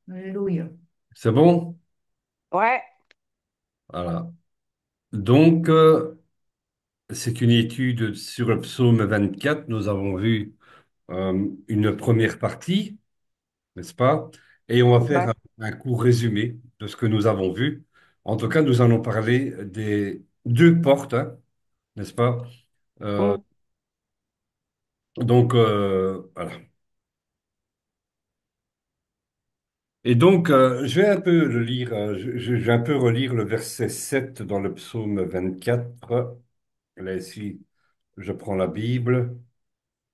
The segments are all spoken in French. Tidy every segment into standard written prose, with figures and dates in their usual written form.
Alléluia. C'est bon? Ouais, Voilà. Donc, c'est une étude sur le psaume 24. Nous avons vu une première partie, n'est-ce pas? Et on va faire ouais. un court résumé de ce que nous avons vu. En tout cas, nous allons parler des deux portes, hein, n'est-ce pas? Euh, Mm. donc, voilà. Et donc, je vais un peu le lire, je vais un peu relire le verset 7 dans le psaume 24. Là, ici, je prends la Bible.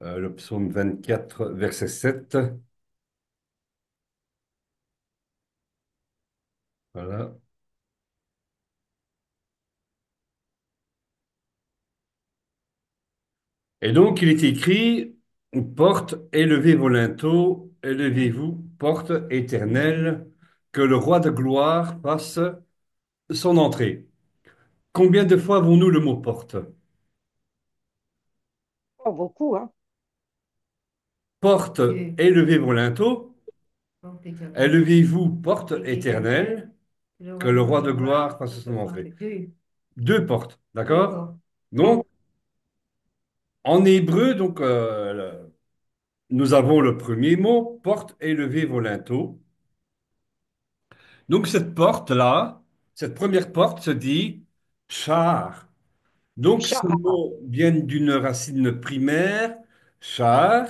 Le psaume 24, verset 7. Voilà. Et donc, il est écrit, porte, élevez vos linteaux, élevez-vous, porte éternelle, que le roi de gloire fasse son entrée. Combien de fois avons-nous le mot porte? Pas beaucoup, hein. Porte, Dieu, élevez vos linteaux, porte éternelle, élevez-vous, porte porte éternelle, éternelle, le que roi le de roi de gloire, gloire fasse son le entrée. porte Dieu, Deux portes, deux d'accord? portes. Mm. Donc, en hébreu, donc, nous avons le premier mot, porte, élevez vos linteaux. Donc cette porte-là, cette première porte se dit char. Donc ce Shah. mot vient d'une racine primaire, char,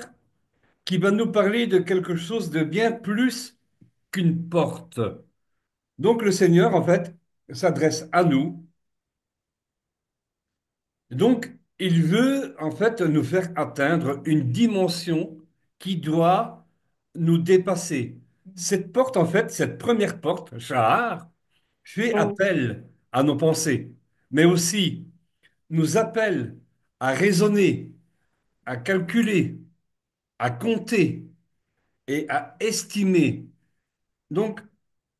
qui va nous parler de quelque chose de bien plus qu'une porte. Donc le Seigneur, en fait, s'adresse à nous. Donc il veut, en fait, nous faire atteindre une dimension qui doit nous dépasser. Cette porte, en fait, cette première porte, char, fait Mm. appel à nos pensées, mais aussi nous appelle à raisonner, à calculer, à compter et à estimer. Donc,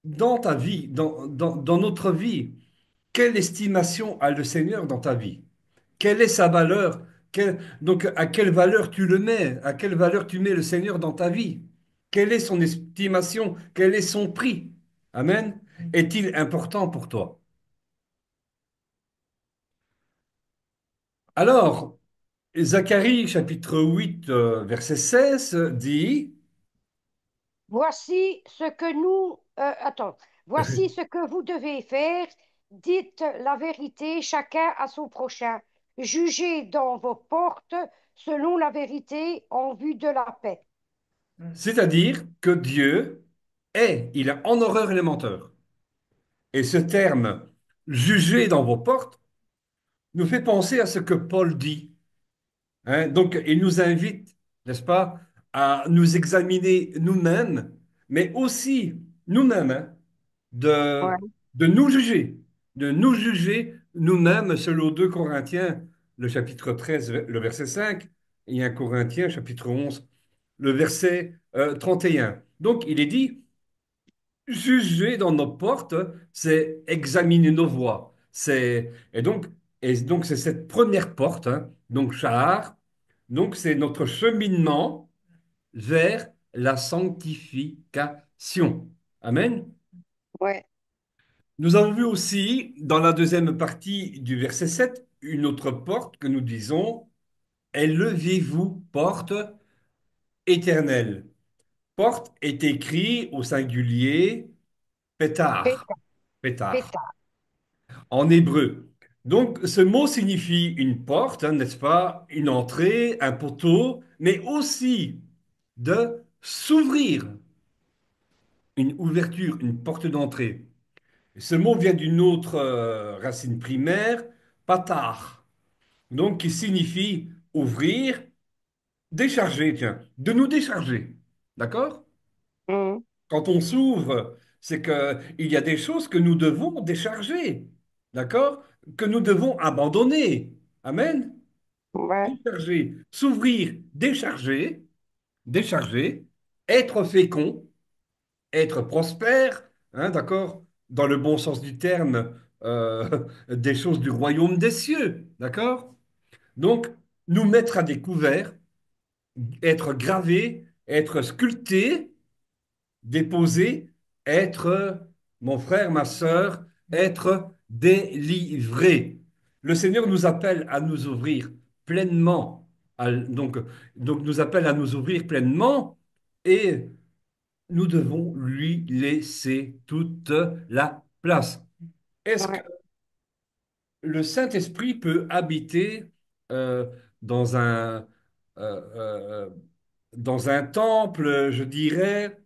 dans ta vie, dans notre vie, quelle estimation a le Seigneur dans ta vie? Quelle est sa valeur? Donc, à quelle valeur tu le mets? À quelle valeur tu mets le Seigneur dans ta vie? Quelle est son estimation? Quel est son prix? Amen. Est-il important pour toi? Alors, Zacharie chapitre 8 verset 16 dit, Voici ce que attends, voici ce que vous devez faire. Dites la vérité chacun à son prochain. Jugez dans vos portes selon la vérité en vue de la paix. c'est-à-dire que Dieu il a en horreur les menteurs. Et ce terme, juger dans vos portes, nous fait penser à ce que Paul dit. Hein. Donc, il nous invite, n'est-ce pas, à nous examiner nous-mêmes, mais aussi nous-mêmes, hein, de, Ouais. de nous juger nous-mêmes, selon 2 Corinthiens, le chapitre 13, le verset 5, et 1 Corinthiens, chapitre 11, le verset 31. Donc, il est dit, juger dans nos portes, c'est examiner nos voies. Et donc c'est cette première porte, hein, donc Shahar, donc c'est notre cheminement vers la sanctification. Amen. Ouais. Nous avons vu aussi dans la deuxième partie du verset 7 une autre porte que nous disons, élevez-vous, porte éternelle. Porte est écrit au singulier pétard. Pétard, Pétard. pétard. En hébreu. Donc, ce mot signifie une porte, hein, n'est-ce pas? Une entrée, un poteau, mais aussi de s'ouvrir, une ouverture, une porte d'entrée. Ce mot vient d'une autre racine primaire, patar, donc qui signifie ouvrir, décharger, tiens, de nous décharger. D'accord? Mm. Quand on s'ouvre, c'est que il y a des choses que nous devons décharger. D'accord? Que nous devons abandonner. Amen. Ouais. Décharger, s'ouvrir, décharger, décharger, être fécond, être prospère, hein, d'accord? Dans le bon sens du terme, des choses du royaume des cieux. D'accord? Donc, nous mettre à découvert, être gravé être sculpté, déposé, être, mon frère, ma sœur, être délivré. Le Seigneur nous appelle à nous ouvrir pleinement, donc nous appelle à nous ouvrir pleinement et nous devons lui laisser toute la place. Est-ce que Ouais. le Saint-Esprit peut habiter euh, dans un, euh, euh, dans un temple, je dirais,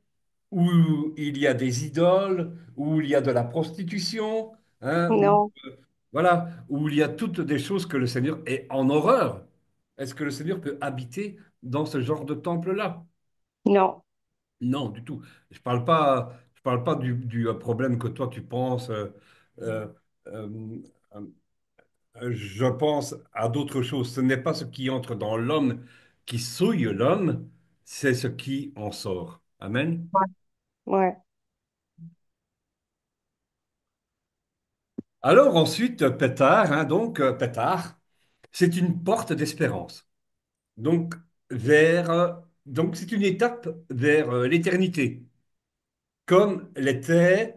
où il y a des idoles, où il y a de la prostitution, hein, Non, voilà, où il y a toutes des choses que le Seigneur est en horreur. Est-ce que le Seigneur peut habiter dans ce genre de temple-là? non, Non, du tout. Je parle pas du problème que toi tu penses. Euh, euh, je pense à d'autres choses. Ce n'est pas ce qui entre dans l'homme qui souille l'homme, c'est ce qui en sort. Amen. ouais, ouais, Alors ensuite, Pétard, hein, Pétard, c'est une porte d'espérance. Donc, donc c'est une étape vers l'éternité, comme l'était,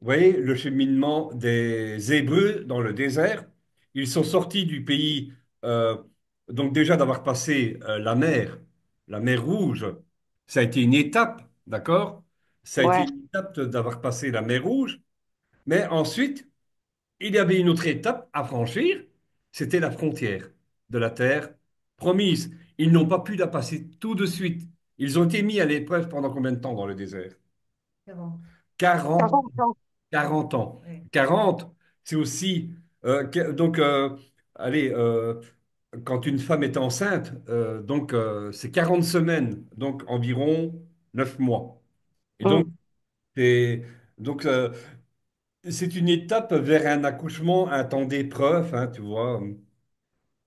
vous voyez, le cheminement des Hébreux dans le désert. Ils sont sortis du pays, euh, donc déjà d'avoir passé la mer Rouge, ça a été une étape, d'accord? Ça a été ouais, une étape d'avoir passé la mer Rouge, mais ensuite, il y avait une autre étape à franchir, c'était la frontière de la terre promise. Ils n'ont pas pu la passer tout de suite. Ils ont été mis à l'épreuve pendant combien de temps dans le désert? 40, 40 ans. 40 ans. 40, c'est aussi... donc, allez, quand une femme est enceinte, c'est 40 semaines, donc environ 9 mois. Et donc, Mm, c'est donc, c'est une étape vers un accouchement, un temps d'épreuve, hein, tu vois.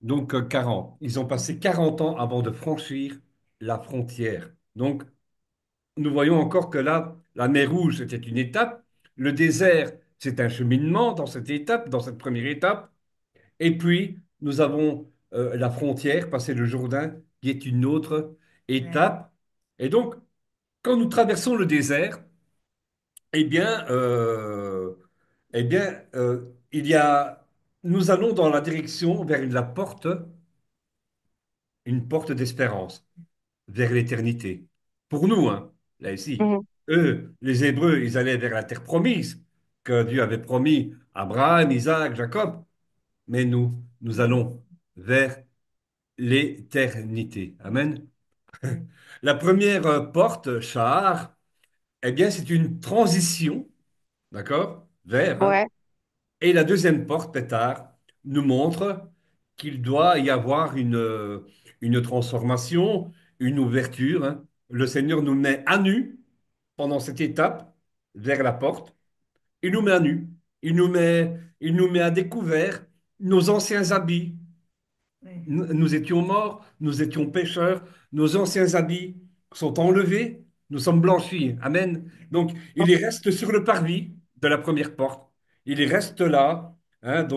Donc, 40. Ils ont passé 40 ans avant de franchir la frontière. Donc, nous voyons encore que là, la mer Rouge, c'était une étape. Le désert, c'est un cheminement dans cette étape, dans cette première étape. Et puis, nous avons la frontière, passer le Jourdain, qui est une autre étape. Et donc, quand nous traversons le désert, eh bien, eh bien, il y a, nous allons dans la direction vers une porte d'espérance, vers l'éternité. Pour nous, hein, là ici, mm, eux, les Hébreux, ils allaient vers la terre promise que Dieu avait promis à Abraham, Isaac, Jacob. Mais nous allons vers l'éternité. Amen. La première porte, Shahar, eh bien, c'est une transition, d'accord, vers, hein. ouais, Et la deuxième porte, Pétard, nous montre qu'il doit y avoir une transformation, une ouverture, hein. Le Seigneur nous met à nu pendant cette étape vers la porte. Il nous met à nu. Il nous met à découvert nos anciens habits. Nous étions morts, nous étions pécheurs, nos anciens habits sont enlevés, nous sommes blanchis. Amen. Donc, il y reste sur le parvis de la première porte. Il y reste là. Hein,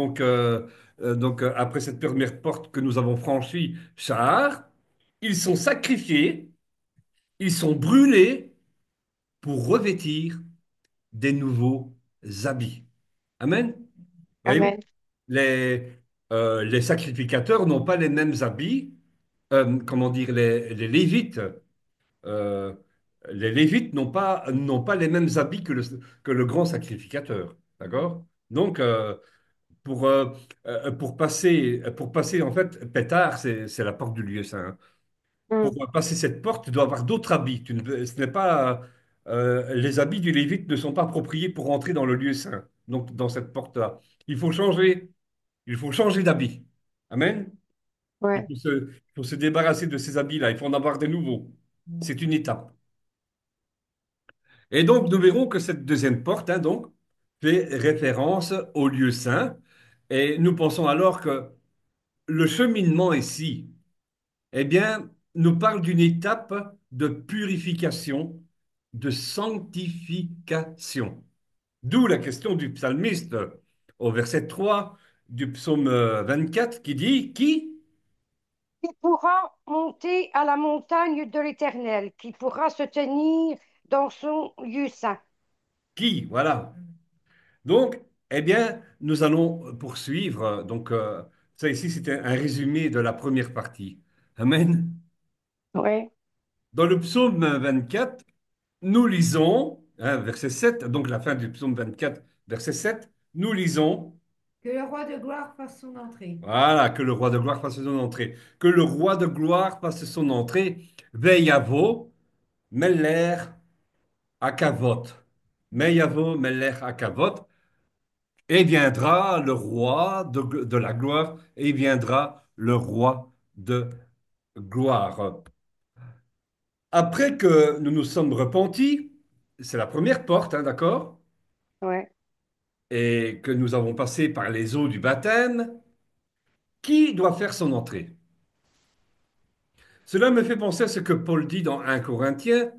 après cette première porte que nous avons franchie, Char, ils sont sacrifiés, ils sont brûlés pour revêtir des nouveaux habits. Amen. Voyez-vous, amen. les, les sacrificateurs n'ont pas les mêmes habits, comment dire, euh, les Lévites n'ont pas les mêmes habits que le grand sacrificateur. D'accord? Donc, pour passer, en fait, pétard, c'est la porte du lieu saint. Pour Mm, passer cette porte, tu dois avoir d'autres habits. Ce n'est pas, les habits du Lévite ne sont pas appropriés pour entrer dans le lieu saint, donc dans cette porte-là. Il faut changer, il faut changer d'habit. Amen. ouais, Il faut se débarrasser de ces habits-là. Il faut en avoir des nouveaux. C'est une étape. Et donc, nous verrons que cette deuxième porte, hein, donc, fait référence au lieu saint. Et nous pensons alors que le cheminement ici, eh bien, nous parle d'une étape de purification, de sanctification. D'où la question du psalmiste au verset 3 du psaume 24 qui dit, qui? qui pourra monter à la montagne de l'Éternel, qui pourra se tenir dans son lieu saint. Qui? Voilà. Donc, eh bien, nous allons poursuivre. Donc, ça ici, c'était un résumé de la première partie. Amen. Oui, Dans le psaume 24, nous lisons, hein, verset 7, donc la fin du psaume 24, verset 7, nous lisons, Que le roi de gloire fasse son entrée. voilà, que le roi de gloire fasse son entrée. Que le roi de gloire fasse son entrée. Veyavo, Meller, Akavot. Meyavo, Meller, Akavot. Et viendra le roi de la gloire, et viendra le roi de gloire. Après que nous nous sommes repentis, c'est la première porte, hein, d'accord? oui. Et que nous avons passé par les eaux du baptême, qui doit faire son entrée? Cela me fait penser à ce que Paul dit dans 1 Corinthiens,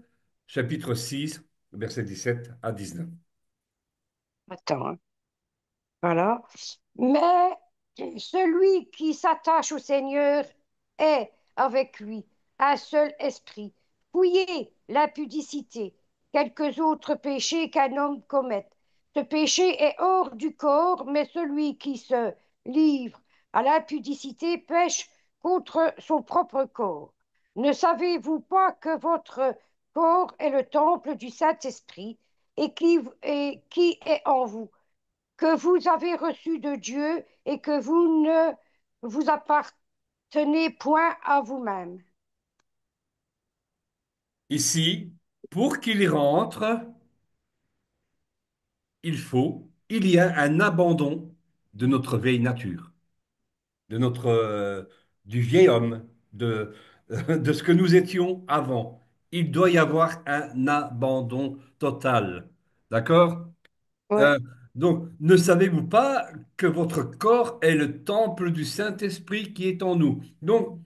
chapitre 6, versets 17 à 19. Attends, hein. Voilà. Mais celui qui s'attache au Seigneur est avec lui un seul esprit. Fuyez l'impudicité, quelques autres péchés qu'un homme commette. Ce péché est hors du corps, mais celui qui se livre à l'impudicité pêche contre son propre corps. Ne savez-vous pas que votre corps est le temple du Saint-Esprit et qui est en vous? Que vous avez reçu de Dieu et que vous ne vous appartenez point à vous-même. Ici, pour qu'il y rentre, il y a un abandon de notre vieille nature, de notre, du vieil homme, de ce que nous étions avant. Il doit y avoir un abandon total. D'accord? Oui, Euh, donc, ne savez-vous pas que votre corps est le temple du Saint-Esprit qui est en nous? Donc,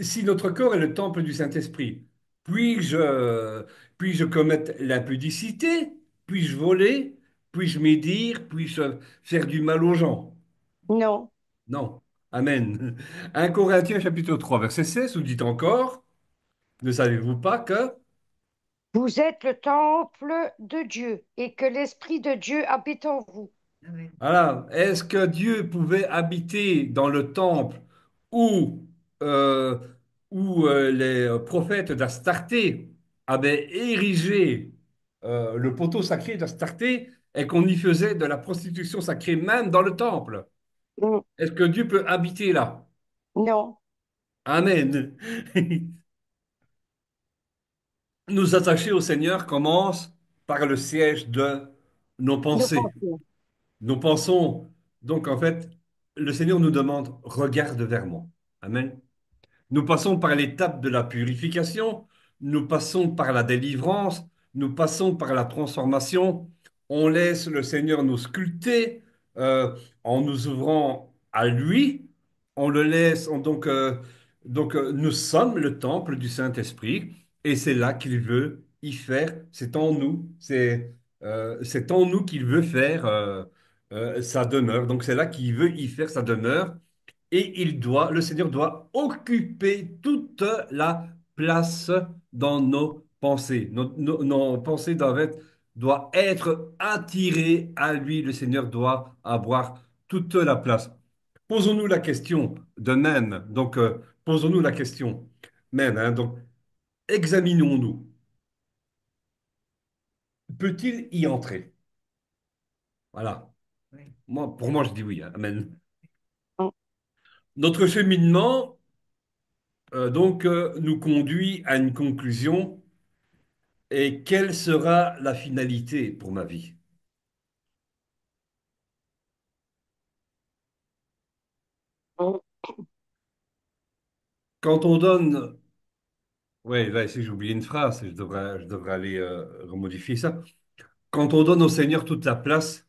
si notre corps est le temple du Saint-Esprit, puis-je commettre l'impudicité? Puis-je voler? Puis-je médire? Puis-je faire du mal aux gens? non. Non. Amen. 1 Corinthiens chapitre 3 verset 16 nous dit encore, ne savez-vous pas que... Vous êtes le temple de Dieu et que l'Esprit de Dieu habite en vous. Amen. Voilà. Est-ce que Dieu pouvait habiter dans le temple où, euh, où les prophètes d'Astarté avaient érigé le poteau sacré d'Astarté et qu'on y faisait de la prostitution sacrée même dans le temple? Mm, Est-ce que Dieu peut habiter là? non, Amen. Nous attacher au Seigneur commence par le siège de nos nous pensées. pensons. Nous pensons, donc en fait, le Seigneur nous demande, regarde vers moi. Amen. Nous passons par l'étape de la purification, nous passons par la délivrance, nous passons par la transformation. On laisse le Seigneur nous sculpter en nous ouvrant à lui. On le laisse, nous sommes le temple du Saint-Esprit et c'est là qu'il veut y faire. C'est en nous, c'est en nous qu'il veut faire sa demeure. Donc c'est là qu'il veut y faire sa demeure. Et le Seigneur doit occuper toute la place dans nos pensées. Nos pensées doivent être attirées à lui. Le Seigneur doit avoir toute la place. Posons-nous la question de même. Donc, posons-nous la question même, hein. Donc, examinons-nous. Peut-il y entrer? Voilà. Oui. Pour moi, je dis oui, hein. Amen. Mm. Notre cheminement, nous conduit à une conclusion. Et quelle sera la finalité pour ma vie? Mm. Quand on donne, ouais, là ici j'ai oublié une phrase, je devrais aller remodifier ça. Quand on donne au Seigneur toute la place,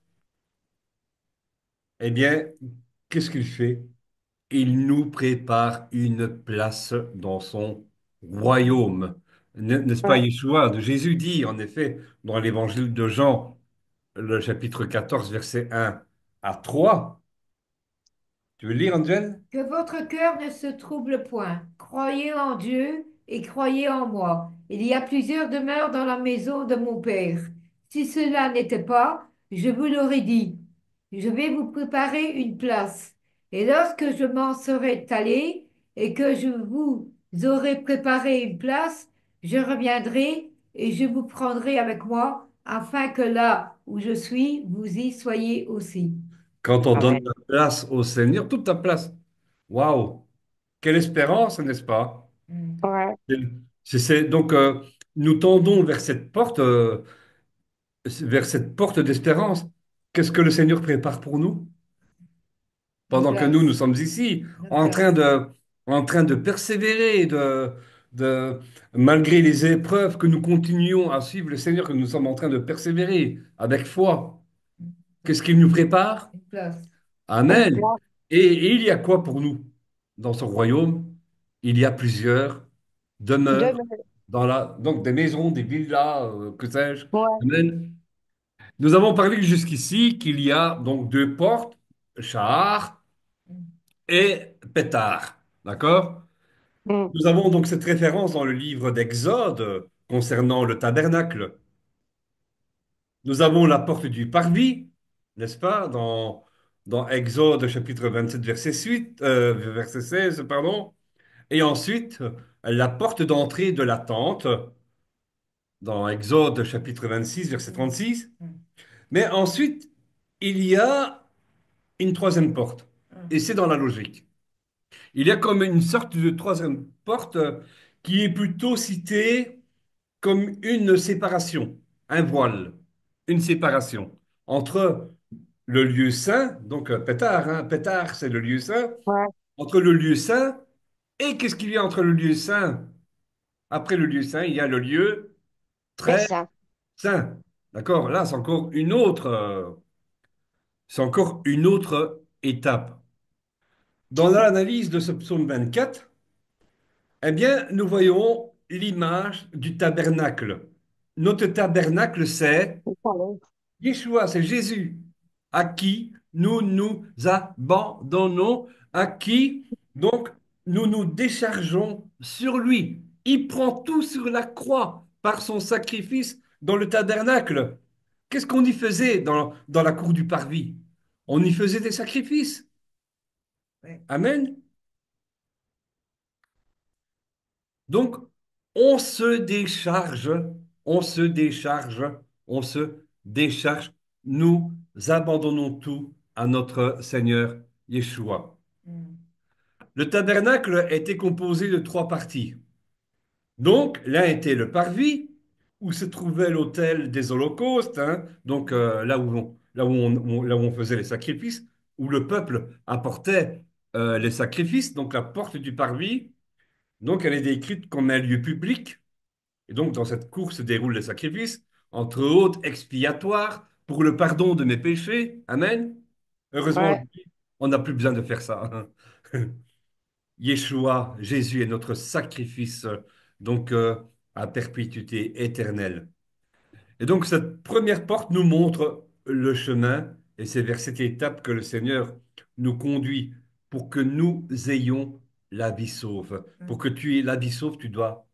eh bien, qu'est-ce qu'il fait? Il nous prépare une place dans son royaume. N'est-ce pas Ouais. Yeshua? Jésus dit, en effet, dans l'évangile de Jean, le chapitre 14, verset 1 à 3. Tu veux lire, Angel? Que votre cœur ne se trouble point. Croyez en Dieu et croyez en moi. Il y a plusieurs demeures dans la maison de mon Père. Si cela n'était pas, je vous l'aurais dit. Je vais vous préparer une place. Et lorsque je m'en serai allé et que je vous aurai préparé une place, je reviendrai et je vous prendrai avec moi, afin que là où je suis, vous y soyez aussi. Quand on donne Amen. la place au Seigneur, toute ta place. Waouh! Quelle espérance, n'est-ce pas? Mm. Ouais. Donc, nous tendons vers cette porte d'espérance. Qu'est-ce que le Seigneur prépare pour nous? Une Pendant que nous place. sommes ici, Une en train place. de, en train de persévérer, de, malgré les épreuves, que nous continuons à suivre le Seigneur, que nous sommes en train de persévérer avec foi. Qu'est-ce qu'il nous prépare? Une place. Une Amen. place Et il y a quoi pour nous dans son royaume? Il y a plusieurs demeures, de... donc des maisons, des villas, que sais-je. Ouais. Amen. Nous avons parlé jusqu'ici qu'il y a donc deux portes, Shahar et Pétard. D'accord? Mm. Nous avons donc cette référence dans le livre d'Exode concernant le tabernacle. Nous avons la porte du parvis, n'est-ce pas, dans Exode chapitre 27, verset 16, pardon. Et ensuite, la porte d'entrée de la tente, dans Exode chapitre 26, verset Mm. 36. Mm. Mais ensuite, il y a une troisième porte. Et Mm. c'est dans la logique. Il y a comme une sorte de troisième porte qui est plutôt citée comme une séparation, un voile, une séparation entre le lieu saint, donc pétard, hein, pétard c'est le lieu saint, Ouais. entre le lieu saint et qu'est-ce qu'il y a entre le lieu saint? Après le lieu saint, il y a le lieu C'est très ça. saint. D'accord? Là, c'est encore une autre étape. Dans l'analyse de ce psaume 24, eh bien, nous voyons l'image du tabernacle. Notre tabernacle, c'est Il fallait. Yeshua, c'est Jésus, à qui nous nous abandonnons, à qui donc nous nous déchargeons sur lui. Il prend tout sur la croix par son sacrifice dans le tabernacle. Qu'est-ce qu'on y faisait dans la cour du parvis? On y faisait des sacrifices. Ouais. Amen. Donc, on se décharge, on se décharge, on se décharge. Nous abandonnons tout à notre Seigneur Yeshua. Mm. Le tabernacle était composé de trois parties. Donc, l'un était le parvis, où se trouvait l'autel des holocaustes, hein, donc là où on faisait les sacrifices, où le peuple apportait les sacrifices, donc la porte du parvis. Donc, elle est décrite comme un lieu public. Et donc, dans cette cour se déroulent les sacrifices, entre autres expiatoires, pour le pardon de mes péchés. Amen. Heureusement, Ouais. aujourd'hui, on n'a plus besoin de faire ça. Yeshua, Jésus est notre sacrifice, donc à perpétuité éternelle. Et donc, cette première porte nous montre le chemin, et c'est vers cette étape que le Seigneur nous conduit pour que nous ayons la vie sauve. Pour Mm. que tu aies la vie sauve, tu dois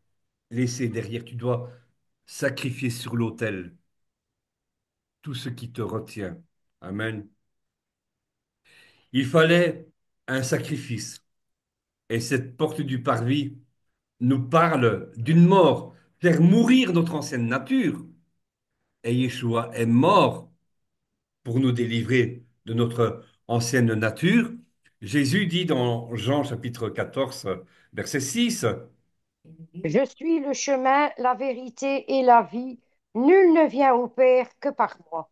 laisser derrière, tu dois sacrifier sur l'autel tout ce qui te retient. Amen. Il fallait un sacrifice. Et cette porte du parvis nous parle d'une mort, faire mourir notre ancienne nature. Et Yeshua est mort pour nous délivrer de notre ancienne nature. Jésus dit dans Jean chapitre 14, verset 6. Il nous dit, Je suis le chemin, la vérité et la vie. Nul ne vient au Père que par moi.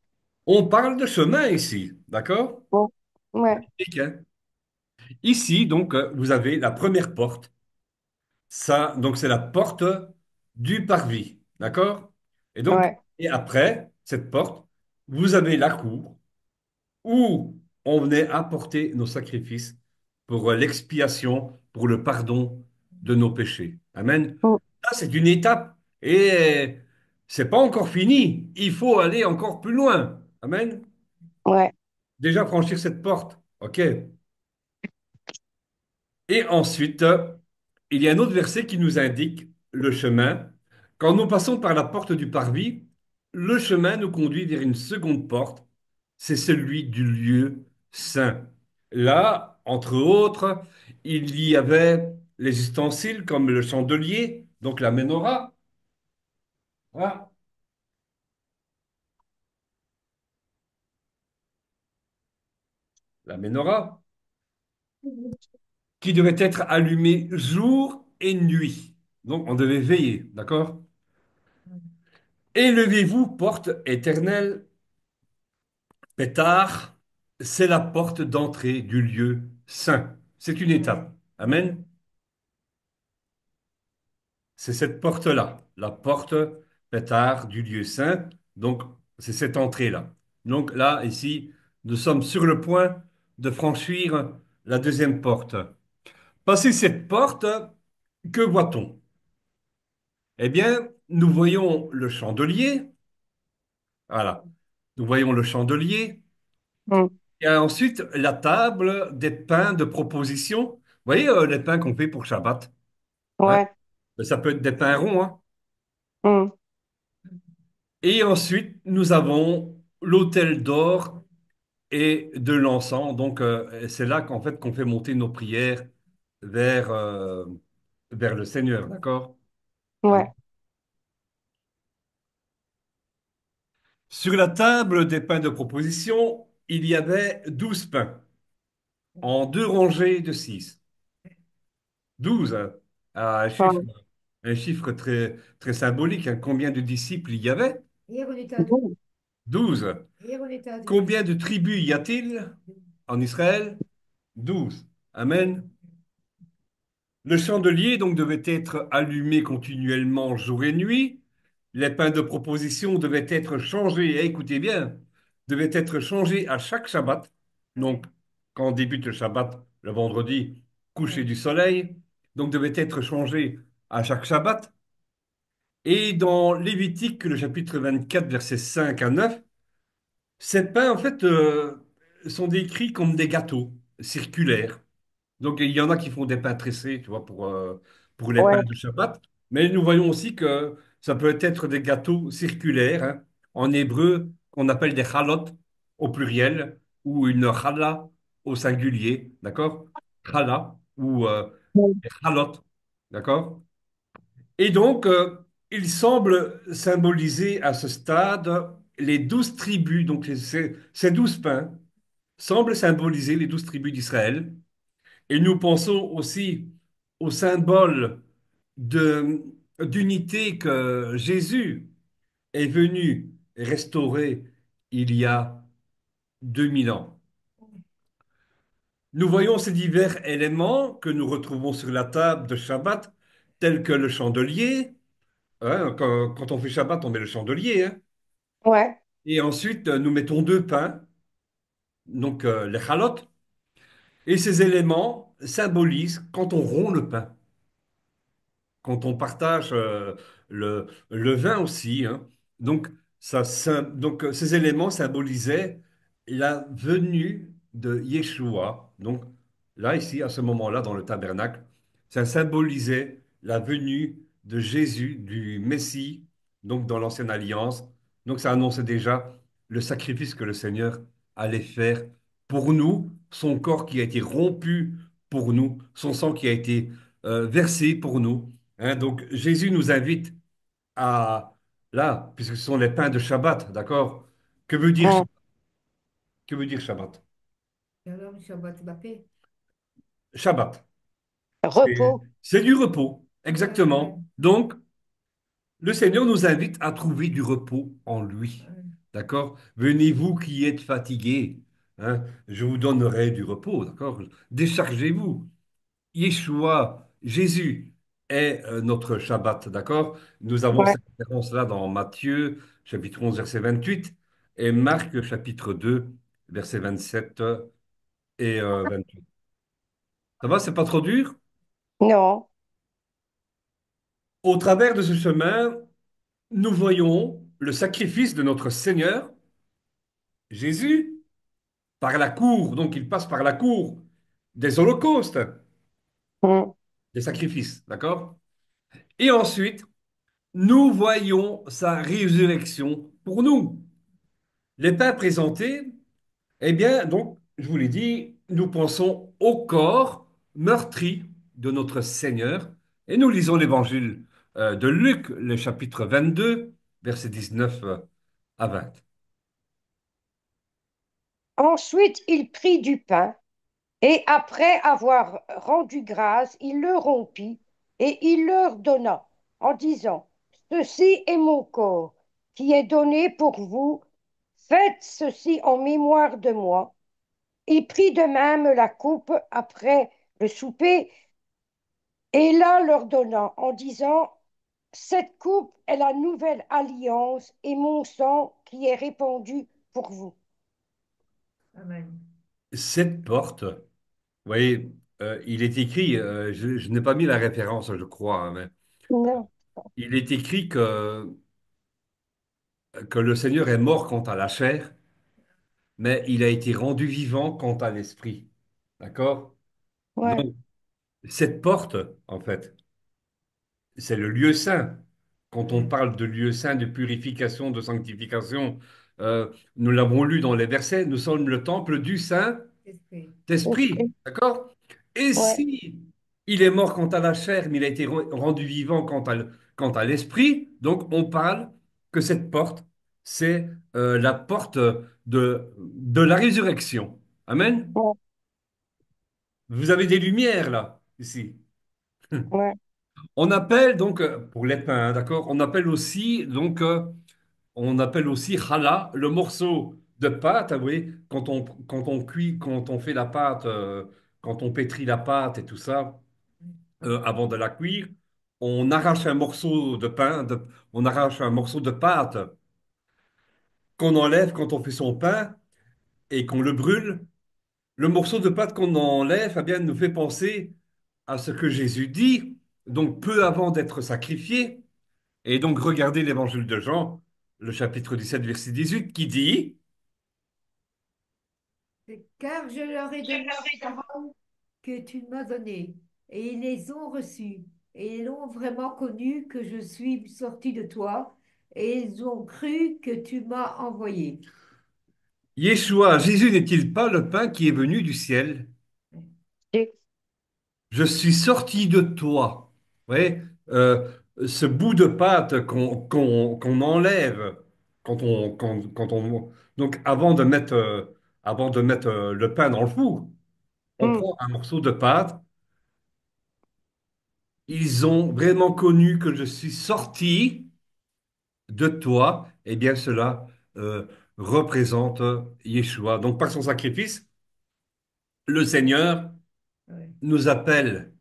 On parle de chemin ici, d'accord? Bon. Ouais. Magnifique, hein. Ici, donc, vous avez la première porte. Ça, donc, c'est la porte du parvis, d'accord? Et donc, Ouais. et après cette porte, vous avez la cour où on venait apporter nos sacrifices pour l'expiation, pour le pardon de nos péchés. Amen. Mm. Ça, c'est une étape et c'est pas encore fini. Il faut aller encore plus loin. Amen. Ouais. Déjà franchir cette porte. OK. Et ensuite, il y a un autre verset qui nous indique le chemin. Quand nous passons par la porte du parvis, le chemin nous conduit vers une seconde porte, c'est celui du lieu saint. Là, entre autres, il y avait les ustensiles comme le chandelier, donc la menorah. Voilà, la menorah, qui devait être allumée jour et nuit. Donc, on devait veiller, d'accord? Élevez-vous, porte éternelle. Pétard, c'est la porte d'entrée du lieu saint. C'est une étape. Amen. C'est cette porte-là, la porte pétard du lieu saint. Donc, c'est cette entrée-là. Donc là, ici, nous sommes sur le point de franchir la deuxième porte. Passer cette porte, que voit-on? Eh bien, nous voyons le chandelier. Voilà. Nous voyons le chandelier. Mm. Et ensuite, la table des pains de proposition. Vous voyez, les pains qu'on fait pour Shabbat, hein? Ouais. Ça peut être des pains ronds, hein. Mm. Et ensuite, nous avons l'autel d'or et de l'encens. Donc, c'est là qu'en fait qu'on fait monter nos prières vers, vers le Seigneur, d'accord? Hein. Ouais. Sur la table des pains de proposition, il y avait 12 pains en deux rangées de 6. 12, hein. Ah, Ouais. un chiffre très, très symbolique, hein. Combien de disciples il y avait? Hier, on était à 12. Mm. 12. Hier, on était à 12. Combien de tribus y a-t-il en Israël? 12. Amen. Le chandelier donc devait être allumé continuellement jour et nuit. Les pains de proposition devaient être changés, écoutez bien, devaient être changés à chaque Shabbat. Donc, quand débute le Shabbat, le vendredi, coucher Ouais. du soleil, donc devaient être changés à chaque Shabbat. Et dans Lévitique, le chapitre 24, versets 5 à 9, ces pains, en fait, sont décrits comme des gâteaux circulaires. Donc, il y en a qui font des pains tressés, tu vois, pour les pains Ouais. de Shabbat. Mais nous voyons aussi que ça peut être des gâteaux circulaires, hein. En hébreu, qu'on appelle des chalot au pluriel, ou une challah au singulier, d'accord? Challah ou Mm. des chalot, d'accord? Et donc, il semble symboliser à ce stade les 12 tribus, donc ces 12 pains, semblent symboliser les 12 tribus d'Israël. Et nous pensons aussi au symbole de, d'unité que Jésus est venu restaurer il y a 2000 ans. Nous voyons ces divers éléments que nous retrouvons sur la table de Shabbat, tels que le chandelier. Hein, quand on fait Shabbat, on met le chandelier, hein. Ouais. Et ensuite, nous mettons deux pains, donc les chalotes. Et ces éléments symbolisent quand on rompt le pain, quand on partage le vin aussi, hein. Donc, ces éléments symbolisaient la venue de Yeshua. Donc, là, ici, à ce moment-là, dans le tabernacle, ça symbolisait la venue de Jésus, du Messie, donc dans l'Ancienne Alliance. Donc, ça annonçait déjà le sacrifice que le Seigneur allait faire pour nous, son corps qui a été rompu pour nous, son sang qui a été versé pour nous. Hein, donc Jésus nous invite à, là, puisque ce sont les pains de Shabbat, d'accord? Que veut dire, Mm. que veut dire Shabbat? Shalom, Shabbat, Mbappé. Shabbat, Repos. c'est du repos, Ouais. exactement. Donc, le Seigneur nous invite à trouver du repos en lui, Ouais. d'accord? Venez vous qui êtes fatigués, hein, je vous donnerai du repos, d'accord? Déchargez-vous. Yeshua, Jésus est notre Shabbat, d'accord? Nous avons Ouais. cette référence-là dans Matthieu, chapitre 11, verset 28, et Marc, chapitre 2, verset 27 et 28. Ça va, c'est pas trop dur? Non. Au travers de ce chemin, nous voyons le sacrifice de notre Seigneur, Jésus, par la cour, donc il passe par la cour des holocaustes. Mm. des sacrifices, d'accord? Et ensuite, nous voyons sa résurrection pour nous. Les pains présentés, eh bien, donc, je vous l'ai dit, nous pensons au corps meurtri de notre Seigneur et nous lisons l'évangile de Luc, le chapitre 22, versets 19 à 20. Ensuite, il prit du pain et après avoir rendu grâce, il le rompit et il leur donna en disant, Ceci est mon corps qui est donné pour vous. Faites ceci en mémoire de moi. Il prit de même la coupe après le souper et la leur donna en disant, Cette coupe est la nouvelle alliance et mon sang qui est répandu pour vous. Amen. Cette porte, vous voyez, il est écrit, je n'ai pas mis la référence, je crois, hein, mais Non. il est écrit que le Seigneur est mort quant à la chair, mais il a été rendu vivant quant à l'esprit. D'accord? Ouais, Donc, cette porte, en fait, c'est le lieu saint. Quand on Ouais. parle de lieu saint, de purification, de sanctification, nous l'avons lu dans les versets, nous sommes le temple du Esprit. Saint-Esprit. esprit. D'accord? Et Ouais, si il est mort quant à la chair, mais il a été rendu vivant quant à l'esprit, donc on parle que cette porte, c'est la porte de la résurrection. Amen? ouais, Vous avez des lumières là, ici. ouais. On appelle donc, pour les pains, hein, d'accord, on appelle aussi challah, le morceau de pâte, vous voyez, quand on cuit, quand on fait la pâte, quand on pétrit la pâte et tout ça, avant de la cuire, on arrache un morceau de pain, on arrache un morceau de pâte qu'on enlève quand on fait son pain et qu'on le brûle. Le morceau de pâte qu'on enlève, eh bien, nous fait penser à ce que Jésus dit, donc peu avant d'être sacrifié. Et donc, regardez l'évangile de Jean, le chapitre 17, verset 18, qui dit, Car je leur ai donné la parole que tu m'as donnée, et ils les ont reçues, et ils ont vraiment connu que je suis sorti de toi, et ils ont cru que tu m'as envoyé. Yeshua, Jésus n'est-il pas le pain qui est venu du ciel? Si. Je suis sorti de toi. Vous voyez, ce bout de pâte qu'on enlève quand on donc avant de mettre le pain dans le four, on Mm. prend un morceau de pâte. Ils ont vraiment connu que je suis sorti de toi. Eh bien, cela représente Yeshua. Donc, par son sacrifice, le Seigneur Ouais, nous appelle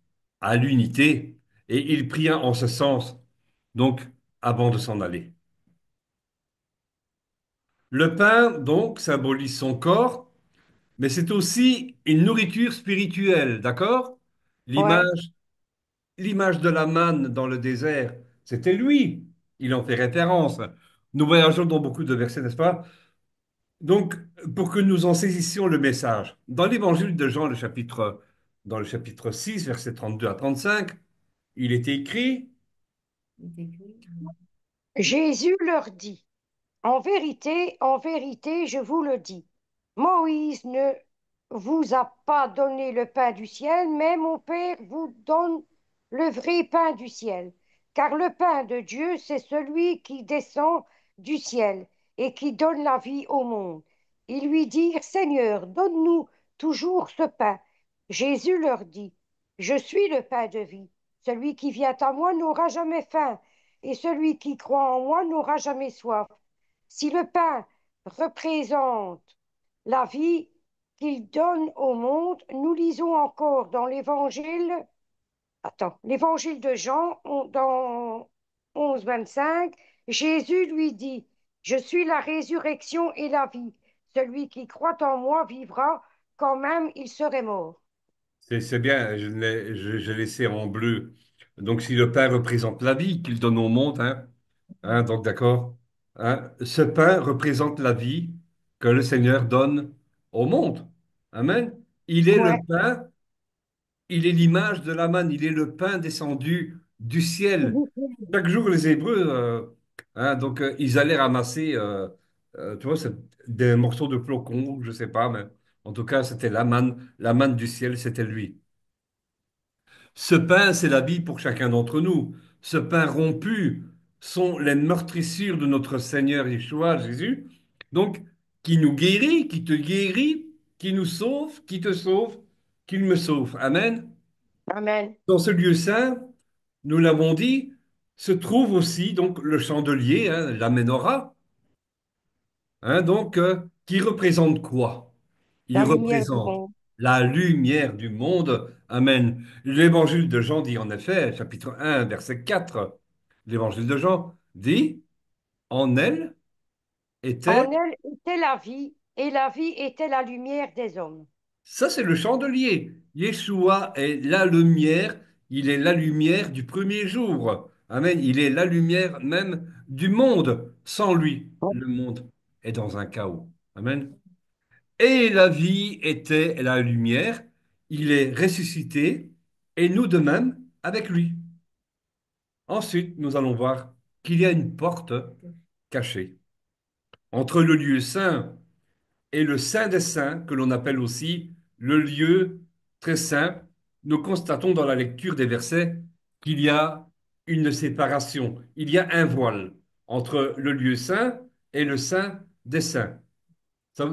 à l'unité et il pria en ce sens, donc, avant de s'en aller. Le pain, donc, symbolise son corps, mais c'est aussi une nourriture spirituelle, d'accord? Ouais, L'image, l'image de la manne dans le désert, c'était lui. Il en fait référence. Nous voyageons dans beaucoup de versets, n'est-ce pas? Donc, pour que nous en saisissions le message, dans l'évangile de Jean, dans le chapitre 6, versets 32 à 35, il est écrit, il est écrit. Jésus leur dit, en vérité, je vous le dis, Moïse ne vous a pas donné le pain du ciel, mais mon Père vous donne le vrai pain du ciel. Car le pain de Dieu, c'est celui qui descend du ciel et qui donne la vie au monde. Ils lui dirent, Seigneur, donne-nous toujours ce pain. Jésus leur dit, Je suis le pain de vie. Celui qui vient à moi n'aura jamais faim, et celui qui croit en moi n'aura jamais soif. Si le pain représente la vie qu'il donne au monde, nous lisons encore dans l'évangile de Jean, dans 11, 25, Jésus lui dit, Je suis la résurrection et la vie. Celui qui croit en moi vivra quand même il serait mort. c'est bien, j'ai laissé en bleu. Donc, si le pain représente la vie qu'il donne au monde, donc d'accord, ce pain représente la vie que le Seigneur donne au monde. Amen. Il est le Ouais, pain il est l'image de la manne, il est le pain descendu du ciel. Chaque jour, les Hébreux, donc ils allaient ramasser, tu vois, des morceaux de flocons, je sais pas, mais en tout cas, c'était la manne du ciel, c'était lui. Ce pain, c'est la vie pour chacun d'entre nous. Ce pain rompu sont les meurtrissures de notre Seigneur Yeshua, Jésus, donc qui nous guérit, qui te guérit, qui nous sauve, qui te sauve, qu'il me sauve. Amen. Amen. Dans ce lieu saint, nous l'avons dit, se trouve aussi donc le chandelier, la menorah, qui représente quoi? Il La lumière du représente monde. la lumière du monde. Amen. L'évangile de Jean dit en effet, chapitre 1, verset 4, l'évangile de Jean dit, en elle était, En elle était la vie, et la vie était la lumière des hommes. ça c'est le chandelier. Yeshua est la lumière, il est la lumière du premier jour. Amen. Il est la lumière même du monde. Sans lui, le monde est dans un chaos. Amen. Et la vie était la lumière. Il est ressuscité et nous de même avec lui. Ensuite, nous allons voir qu'il y a une porte cachée entre le lieu saint et le saint des saints, que l'on appelle aussi le lieu très saint. Nous constatons dans la lecture des versets qu'il y a une séparation, il y a un voile entre le lieu saint et le saint des saints.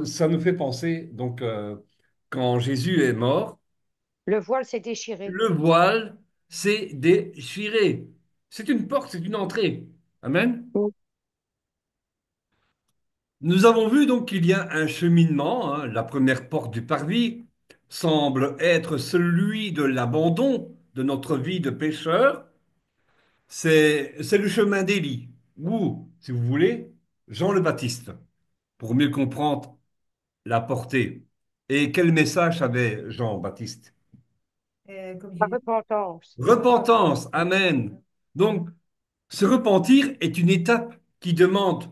Ça nous fait penser, donc, quand Jésus est mort, Le voile s'est déchiré. le voile s'est déchiré. C'est une porte, c'est une entrée. Amen. Nous avons vu donc qu'il y a un cheminement. La première porte du parvis semble être celui de l'abandon de notre vie de pécheur. C'est le chemin d'Élie, ou, si vous voulez, Jean le Baptiste, pour mieux comprendre la portée. Et quel message avait Jean Baptiste? Comme La j'ai repentance. Repentance, amen. Donc, se repentir est une étape qui demande,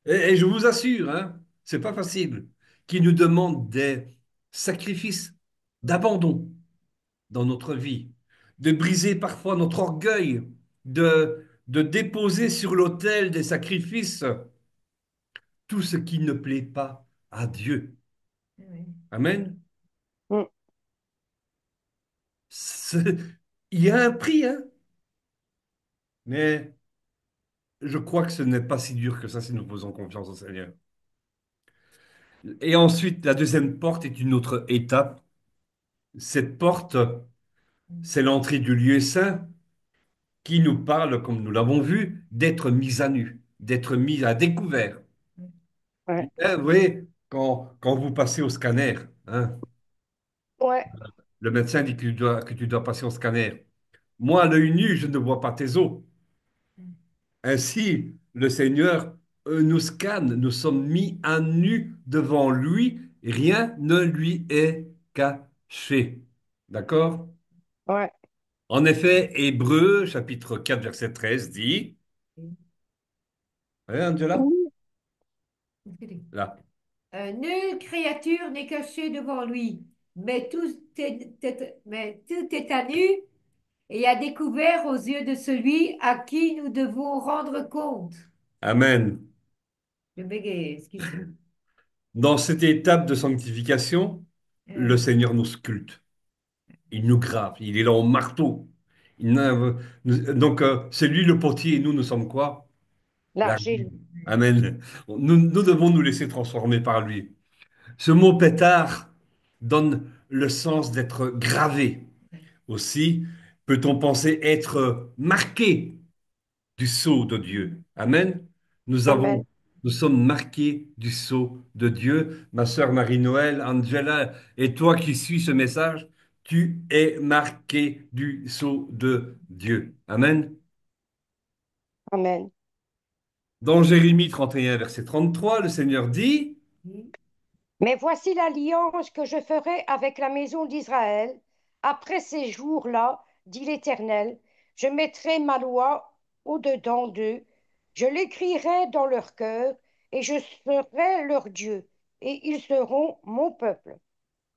et je vous assure, c'est pas facile, qui nous demande des sacrifices, d'abandon dans notre vie, de briser parfois notre orgueil, de déposer sur l'autel des sacrifices tout ce qui ne plaît pas à Dieu. oui. Amen. Mm. C'est- Il y a un prix, mais je crois que ce n'est pas si dur que ça si nous faisons confiance au Seigneur. Et ensuite, la deuxième porte est une autre étape. Cette porte, c'est l'entrée du lieu saint qui nous parle, comme nous l'avons vu, d'être mis à nu, d'être mis à découvert. Ouais. Vous voyez, quand vous passez au scanner, Ouais. le médecin dit que tu dois passer au scanner. Moi, à l'œil nu, je ne vois pas tes os. Ainsi, le Seigneur nous scanne, nous sommes mis à nu devant lui, rien ne lui est caché. D'accord? Ouais. En effet, Hébreux, chapitre 4, verset 13 dit, hein, Angela? Là. Nulle créature n'est cachée devant lui, mais tout est à nu et à découvert aux yeux de celui à qui nous devons rendre compte. Amen. Je bégaye, excusez. Dans cette étape de sanctification, le Euh, Seigneur nous sculpte. Il nous grave. Il est là au marteau. Donc, c'est lui le potier et nous, nous sommes quoi? L'argile. L'argile. Amen. Nous devons nous laisser transformer par lui. Ce mot pétard donne le sens d'être gravé. Aussi, peut-on penser être marqué du sceau de Dieu. Amen. Nous Amen. avons, nous sommes marqués du sceau de Dieu. Ma sœur Marie-Noël, Angela, et toi qui suis ce message, tu es marqué du sceau de Dieu. Amen. Amen. Dans Jérémie 31, verset 33, le Seigneur dit, Mais voici l'alliance que je ferai avec la maison d'Israël. Après ces jours-là, dit l'Éternel, je mettrai ma loi au-dedans d'eux, je l'écrirai dans leur cœur, et je serai leur Dieu, et ils seront mon peuple.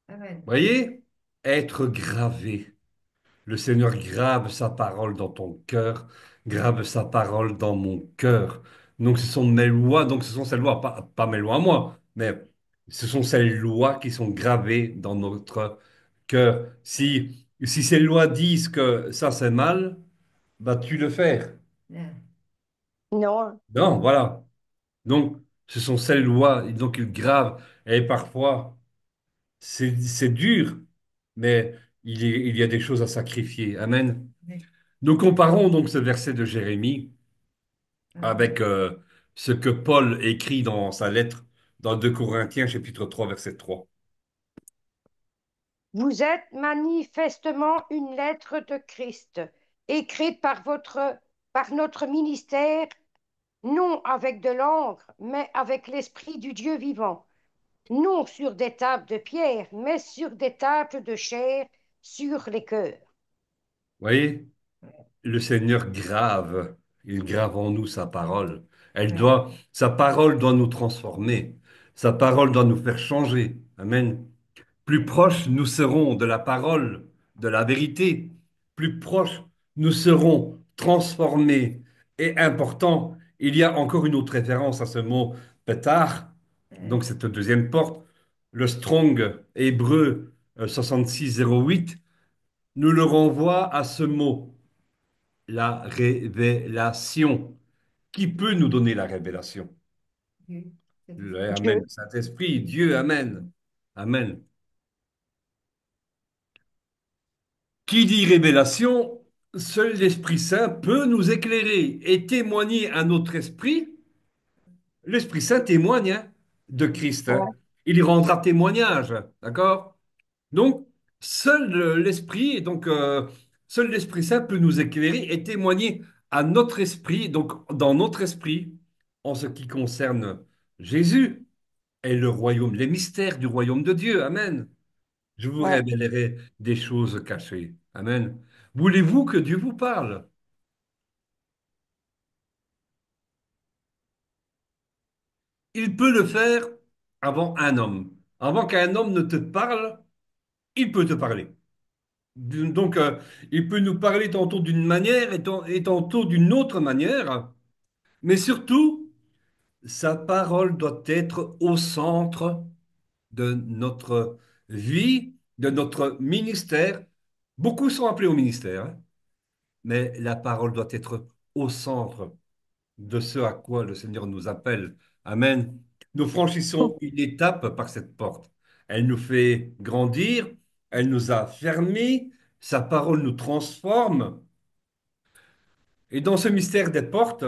Amen. voyez, être gravé. Le Seigneur grave sa parole dans ton cœur, grave sa parole dans mon cœur. Donc ce sont mes lois, donc ce sont ces lois, pas mes lois à moi, mais ce sont ces lois qui sont gravées dans notre cœur. Si ces lois disent que ça c'est mal, vas-tu le faire? Non. Non. Non, voilà. Donc ce sont ces lois, et donc ils gravent. Et parfois, c'est dur, mais il y a des choses à sacrifier. Amen. Oui. Nous comparons donc ce verset de Jérémie Amen. avec ce que Paul écrit dans sa lettre dans 2 Corinthiens chapitre 3 verset 3. Vous êtes manifestement une lettre de Christ, écrite par notre ministère, non avec de l'encre, mais avec l'Esprit du Dieu vivant, non sur des tables de pierre, mais sur des tables de chair, sur les cœurs. Vous voyez, le Seigneur grave, il grave en nous sa parole. Sa parole doit nous transformer. Sa parole doit nous faire changer. Amen. Plus proches nous serons de la parole, de la vérité, plus proches nous serons transformés. Et important, il y a encore une autre référence à ce mot pétard, donc cette deuxième porte, le Strong hébreu 6608 nous le renvoie à ce mot, la révélation. Qui peut nous donner la révélation? Dieu. C'est le Amen. Dieu. Le Saint-Esprit, Dieu, Amen. Amen. Qui dit révélation, seul l'Esprit Saint peut nous éclairer et témoigner à notre esprit. L'Esprit Saint témoigne hein, de Christ. Hein. Ouais, Il y rendra témoignage. D'accord? Donc, seul l'Esprit, seul l'Esprit Saint peut nous éclairer et témoigner à notre esprit, donc dans notre esprit, en ce qui concerne Jésus et le royaume, les mystères du royaume de Dieu. Amen. Je vous ouais. révélerai des choses cachées. Amen. Voulez-vous que Dieu vous parle? Il peut le faire avant un homme. Avant qu'un homme ne te parle, il peut te parler. Donc, il peut nous parler tantôt d'une manière et tantôt d'une autre manière, mais surtout, sa parole doit être au centre de notre vie, de notre ministère. Beaucoup sont appelés au ministère, hein, mais la parole doit être au centre de ce à quoi le Seigneur nous appelle. Amen. Nous franchissons une étape par cette porte. Elle nous fait grandir, elle nous a fermés, sa parole nous transforme. Et dans ce mystère des portes,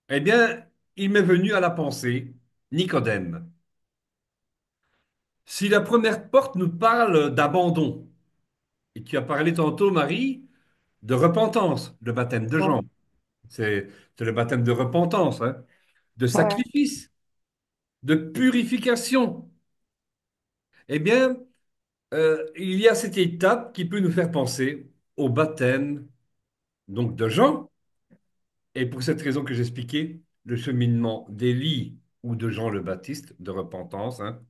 eh bien, il m'est venu à la pensée Nicodème. Si la première porte nous parle d'abandon, et tu as parlé tantôt, Marie, de repentance, le baptême de Jean, Ouais, c'est c'est le baptême de repentance, hein, de ouais. sacrifice, de purification. Eh bien, il y a cette étape qui peut nous faire penser au baptême donc de Jean, et pour cette raison que j'expliquais, le cheminement d'Élie ou de Jean le Baptiste de repentance. Hein.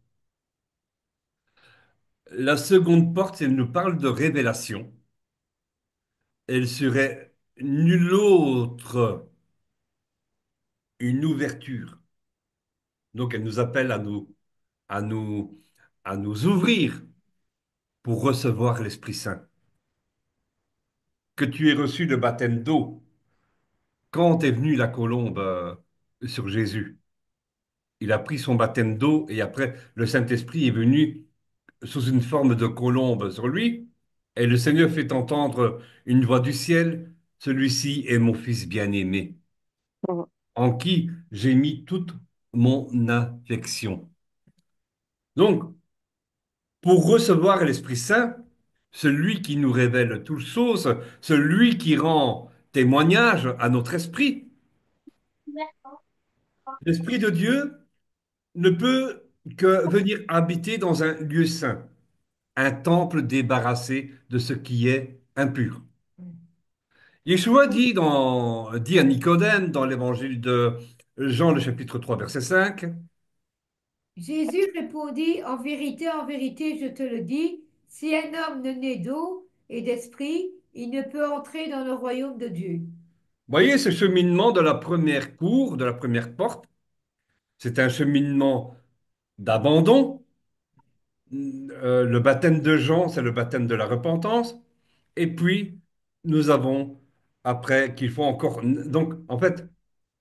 La seconde porte, elle nous parle de révélation. Elle serait nulle autre une ouverture. Donc, elle nous appelle à nous, à nous ouvrir pour recevoir l'Esprit Saint. Que tu aies reçu le baptême d'eau. Quand est venue la colombe sur Jésus? Il a pris son baptême d'eau et après, le Saint-Esprit est venu sous une forme de colombe sur lui. Et le Seigneur fait entendre une voix du ciel. Celui-ci est mon fils bien-aimé, Mhm. en qui j'ai mis toute mon affection. Donc, pour recevoir l'Esprit Saint, celui qui nous révèle toutes choses, celui qui rend témoignage à notre esprit, l'Esprit de Dieu ne peut que venir habiter dans un lieu saint, un temple débarrassé de ce qui est impur. Yeshua dit à Nicodème dans l'évangile de Jean, le chapitre 3 verset 5. Jésus répondit, en vérité, je te le dis, si un homme ne naît d'eau et d'esprit, il ne peut entrer dans le royaume de Dieu. Voyez ce cheminement de la première cour, de la première porte. C'est un cheminement d'abandon. Le baptême de Jean, c'est le baptême de la repentance. Et puis, nous avons, après, qu'il faut encore... Donc, en fait,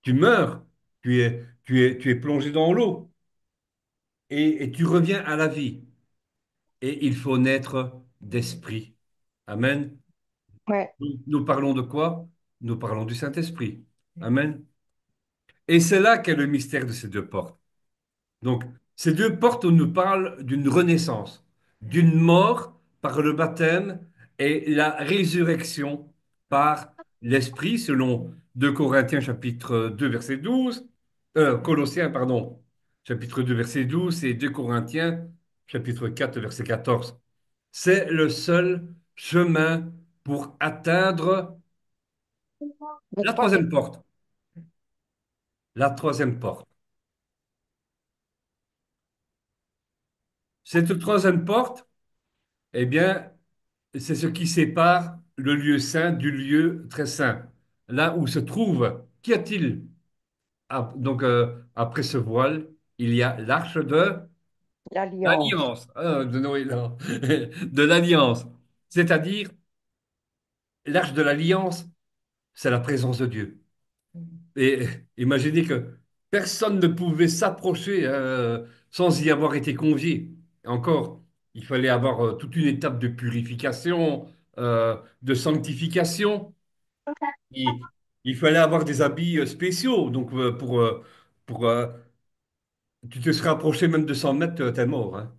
tu meurs, tu es plongé dans l'eau et tu reviens à la vie. Et il faut naître d'esprit. Amen. Ouais. Nous parlons de quoi? Nous parlons du Saint-Esprit. Amen. Et c'est là qu'est le mystère de ces deux portes. Donc, ces deux portes nous parlent d'une renaissance, d'une mort par le baptême et la résurrection par l'Esprit, selon 2 Corinthiens chapitre 2 verset 12, Colossiens, pardon, chapitre 2 verset 12 et 2 Corinthiens chapitre 4 verset 14. C'est le seul chemin pour atteindre Le la troisième. troisième porte. La troisième porte. Cette troisième porte, eh bien, c'est ce qui sépare le lieu saint du lieu très saint. Là où se trouve, qu'y a-t-il? Donc, après ce voile, il y a l'arche de L'Alliance. l'alliance. De Noé, non. De l'alliance. C'est-à-dire, l'arche de l'alliance, c'est la présence de Dieu. Et imaginez que personne ne pouvait s'approcher sans y avoir été convié. Et encore, il fallait avoir toute une étape de purification, de sanctification. Il, il fallait avoir des habits spéciaux. Donc, pour, tu te serais approché même de 100 mètres, t'es mort, hein.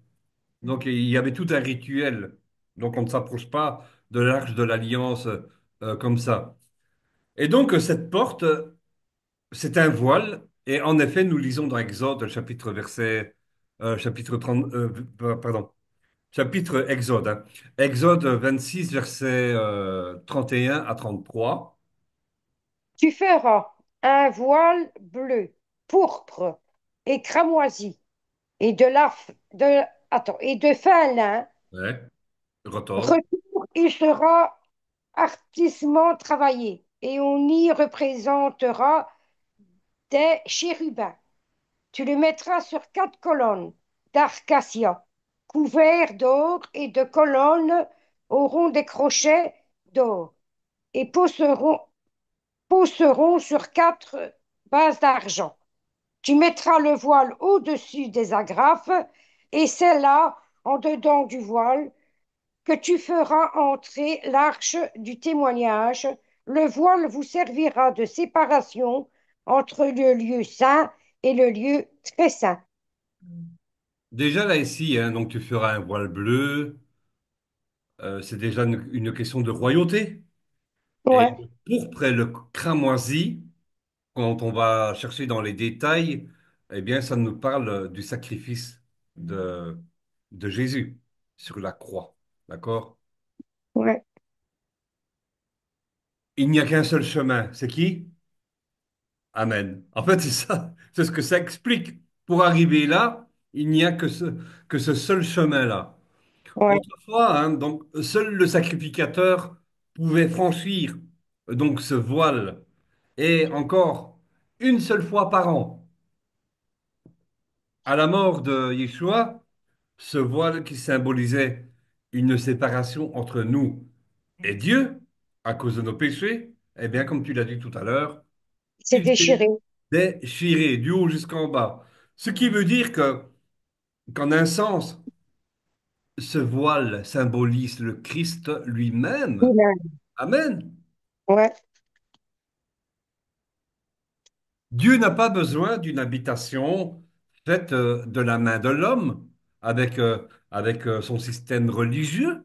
Donc, il y avait tout un rituel. Donc, on ne s'approche pas de l'arche de l'alliance comme ça. Et donc, cette porte, c'est un voile. Et en effet, nous lisons dans Exode, chapitre 30, pardon, chapitre Exode, hein. Exode 26, versets 31 à 33. Tu feras un voile bleu, pourpre et cramoisi, et et de fin lin. Ouais, retors. Retour, il sera artistement travaillé, et on y représentera des chérubins. Tu le mettras sur 4 colonnes d'acacia, couverts d'or, et de colonnes auront des crochets d'or, et poseront sur 4 bases d'argent. Tu mettras le voile au-dessus des agrafes, et c'est là, en dedans du voile, que tu feras entrer l'arche du témoignage. Le voile vous servira de séparation entre le lieu saint et le lieu très saint. Déjà là ici, hein, donc tu feras un voile bleu. C'est déjà une question de royauté. Et Ouais, le pourpre et le cramoisi, quand on va chercher dans les détails, eh bien, ça nous parle du sacrifice de, de Jésus sur la croix. D'accord? ouais, Il n'y a qu'un seul chemin. C'est qui? Amen. En fait, c'est ça, c'est ce que ça explique. Pour arriver là, il n'y a que ce seul chemin-là. ouais. Autrefois, hein, donc, seul le sacrificateur pouvait franchir donc ce voile. Et encore, une seule fois par an, à la mort de Yeshua, ce voile qui symbolisait une séparation entre nous et Dieu, à cause de nos péchés, eh bien, comme tu l'as dit tout à l'heure, C'est il s'est déchiré. déchiré du haut jusqu'en bas. Ce qui veut dire qu'en un sens, ce voile symbolise le Christ lui-même. Amen. Ouais, Dieu n'a pas besoin d'une habitation faite de la main de l'homme, avec son système religieux,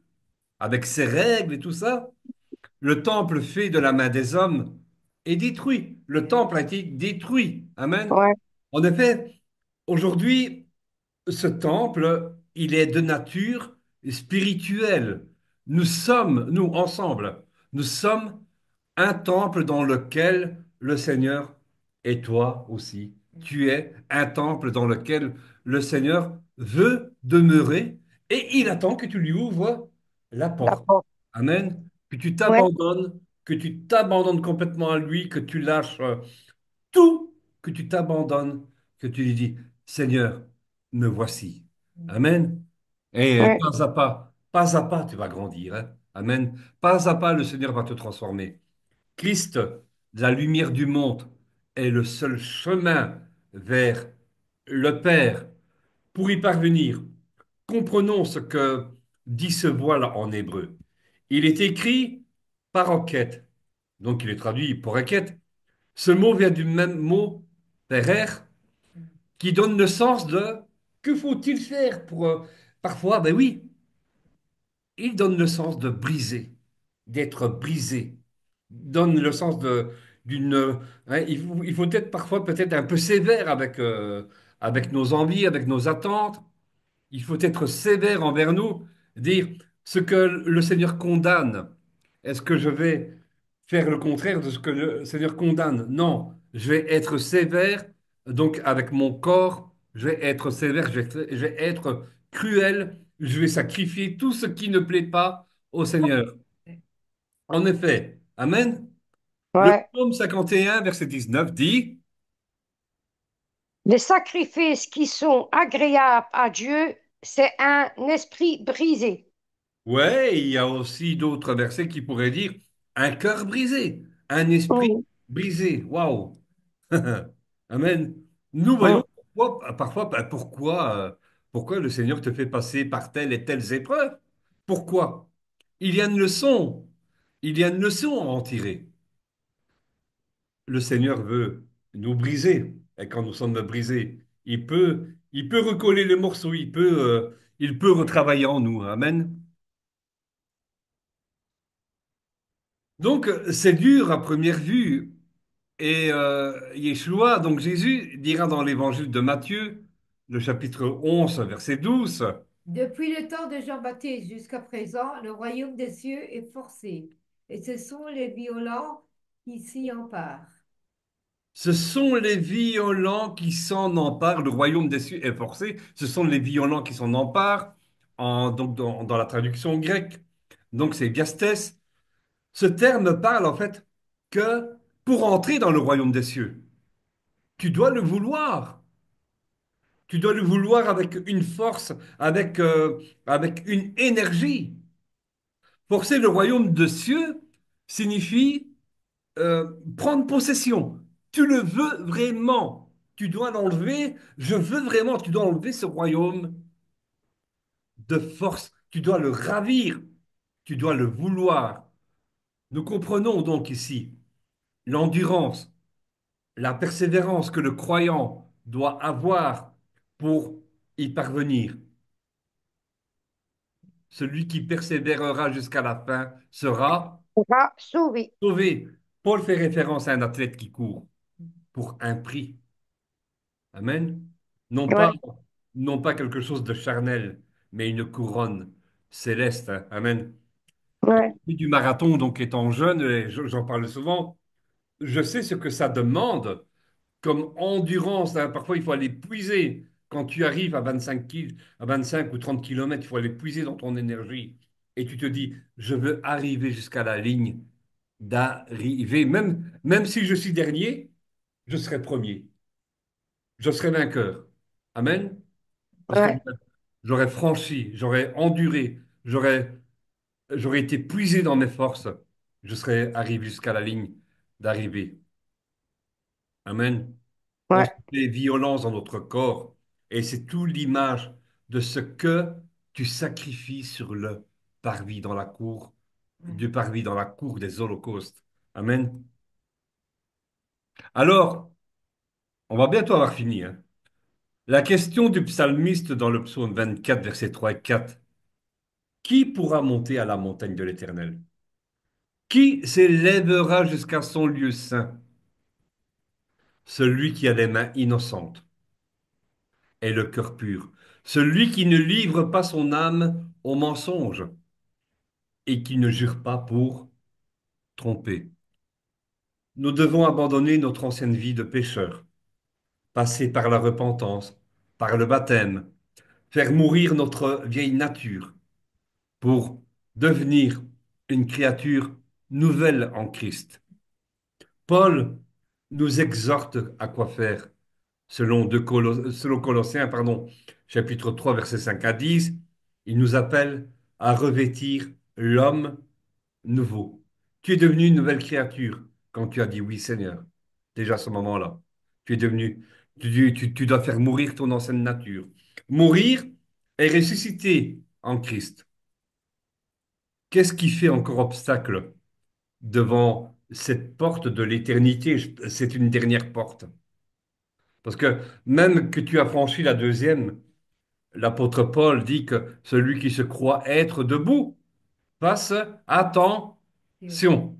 avec ses règles et tout ça. Le temple fait de la main des hommes est détruit. Le temple a été détruit. Amen. ouais, En effet, aujourd'hui, ce temple, il est de nature spirituelle. Nous sommes, nous ensemble, nous sommes un temple dans lequel le Seigneur, et toi aussi, tu es un temple dans lequel le Seigneur veut demeurer et il attend que tu lui ouvres la porte. d'accord. Amen. que tu ouais, t'abandonnes complètement à lui, que tu lâches tout, que tu t'abandonnes, que tu lui dis, Seigneur, me voici. Amen. Et ouais. pas à pas, tu vas grandir. Hein. Amen. Pas à pas, le Seigneur va te transformer. Christ, la lumière du monde, est le seul chemin vers le Père. Pour y parvenir, comprenons ce que dit ce voile en hébreu. Il est écrit paroquet, donc il est traduit porquet. Ce mot vient du même mot perer, qui donne le sens de que faut-il faire pour parfois, ben oui, il donne le sens de briser, d'être brisé, donne le sens de d'une hein, il faut être parfois peut-être un peu sévère avec nos envies, avec nos attentes. Il faut être sévère envers nous, dire ce que le Seigneur condamne. Est-ce que je vais faire le contraire de ce que le Seigneur condamne? Non, je vais être sévère, donc avec mon corps, je vais être sévère, je vais être cruel, je vais sacrifier tout ce qui ne plaît pas au Seigneur. En effet, Amen. Le Ouais. psaume 51, verset 19 dit, Les sacrifices qui sont agréables à Dieu, c'est un esprit brisé. ouais, il y a aussi d'autres versets qui pourraient dire un cœur brisé, un esprit Mm, brisé. Waouh! Amen. Nous voyons mm. pourquoi le Seigneur te fait passer par telles et telles épreuves. Pourquoi? Il y a une leçon. Il y a une leçon à en tirer. Le Seigneur veut nous briser. Et quand nous sommes brisés, il peut recoller les morceaux, il peut retravailler en nous. Amen. Donc, c'est dur à première vue. Et Yeshua, donc Jésus, dira dans l'évangile de Matthieu, le chapitre 11, verset 12, Depuis le temps de Jean-Baptiste jusqu'à présent, le royaume des cieux est forcé, et ce sont les violents qui s'y emparent. ce sont les violents qui s'en emparent, le royaume des cieux est forcé, ce sont les violents qui s'en emparent, donc dans la traduction grecque. Donc c'est biastes. Ce terme parle en fait que pour entrer dans le royaume des cieux, tu dois le vouloir. Tu dois le vouloir avec une force, avec une énergie. Forcer le royaume de cieux signifie prendre possession. Tu le veux vraiment. Tu dois l'enlever. Je veux vraiment. Tu dois enlever ce royaume de force. Tu dois le ravir. Tu dois le vouloir. Nous comprenons donc ici l'endurance, la persévérance que le croyant doit avoir pour y parvenir. Celui qui persévérera jusqu'à la fin sera On va sauver. sauvé. Paul fait référence à un athlète qui court pour un prix. Amen. Non pas, Ouais, non pas quelque chose de charnel, mais une couronne céleste. Hein. Amen. ouais, Et du marathon, donc étant jeune, et j'en parle souvent, je sais ce que ça demande comme endurance. Hein. Parfois, il faut aller puiser. Quand tu arrives à 25 ou 30 kilomètres, il faut aller puiser dans ton énergie. Et tu te dis, je veux arriver jusqu'à la ligne d'arriver. Même si je suis dernier, je serai premier. Je serai vainqueur. Amen. Parce que ouais, j'aurais franchi, j'aurais enduré, j'aurais été puisé dans mes forces. Je serais arrivé jusqu'à la ligne d'arrivée. Amen. On se ouais, fait violence dans notre corps. Et c'est tout l'image de ce que tu sacrifies sur le parvis dans la cour, du parvis dans la cour des holocaustes. Amen. Alors, on va bientôt avoir fini. Hein. La question du psalmiste dans le psaume 24, versets 3 et 4. Qui pourra monter à la montagne de l'Éternel? Qui s'élèvera jusqu'à son lieu saint? Celui qui a les mains innocentes et le cœur pur. Celui qui ne livre pas son âme au mensonge et qui ne jure pas pour tromper. Nous devons abandonner notre ancienne vie de pécheur, passer par la repentance, par le baptême, faire mourir notre vieille nature pour devenir une créature nouvelle en Christ. Paul nous exhorte à quoi faire selon Colossiens, pardon, chapitre 3, versets 5 à 10. Il nous appelle à revêtir l'homme nouveau. Tu es devenu une nouvelle créature quand tu as dit oui, Seigneur. Déjà à ce moment-là, tu es devenu, tu dois faire mourir ton ancienne nature. Mourir et ressusciter en Christ. Qu'est-ce qui fait encore obstacle devant cette porte de l'éternité? C'est une dernière porte. Parce que même que tu as franchi la deuxième, l'apôtre Paul dit que celui qui se croit être debout fasse attention.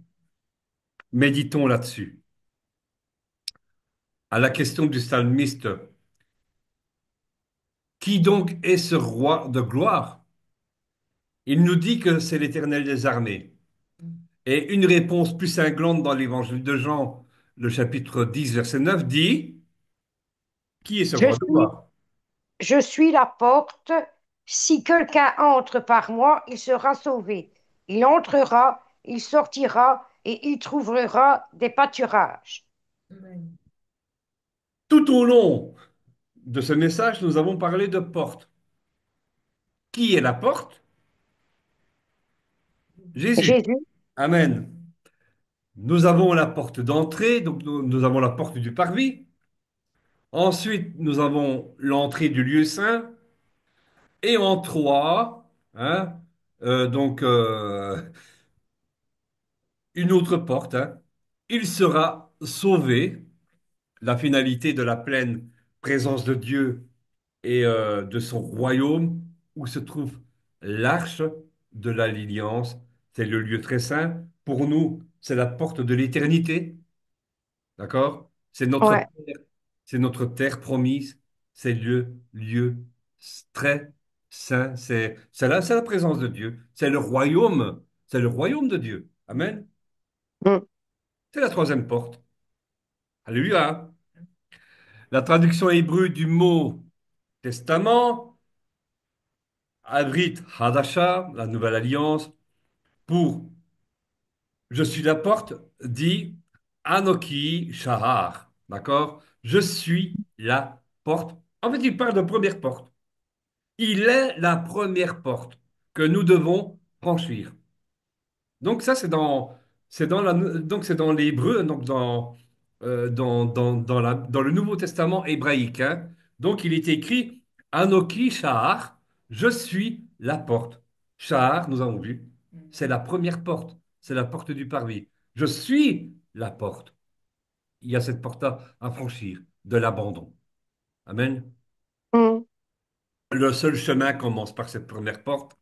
Méditons là-dessus. À la question du psalmiste, qui donc est ce roi de gloire? Il nous dit que c'est l'Éternel des armées. Et une réponse plus cinglante dans l'évangile de Jean, le chapitre 10, verset 9, dit, qui est ce Je roi de suis, gloire? je suis la porte. Si quelqu'un entre par moi, il sera sauvé. Il entrera, il sortira et il trouvera des pâturages. Amen. Tout au long de ce message, nous avons parlé de porte. Qui est la porte? Jésus. Jésus, Amen. Nous avons la porte d'entrée, donc nous avons la porte du parvis. Ensuite, nous avons l'entrée du lieu saint. Et en trois, hein, donc une autre porte, hein. Il sera sauvé, la finalité de la pleine présence de Dieu et de son royaume, où se trouve l'arche de l'alliance. C'est le lieu très saint. Pour nous, c'est la porte de l'éternité. D'accord? ouais. C'est notre terre promise. C'est le lieu très saint. C'est la présence de Dieu. C'est le royaume. C'est le royaume de Dieu. Amen. Mm. C'est la troisième porte. Alléluia. La traduction hébreu du mot testament, Avrit Hadasha, la nouvelle alliance, pour je suis la porte, dit Anoki Shahar. D'accord? Je suis la porte. En fait, il parle de première porte. Il est la première porte que nous devons franchir. Donc ça, c'est dans l'hébreu, donc dans le Nouveau Testament hébraïque, hein. Donc il est écrit Anoki Shahar, je suis la porte. Shahar, nous avons vu, c'est la première porte, c'est la porte du parvis. Je suis la porte. Il y a cette porte à franchir, de l'abandon. Amen. Mm. Le seul chemin commence par cette première porte.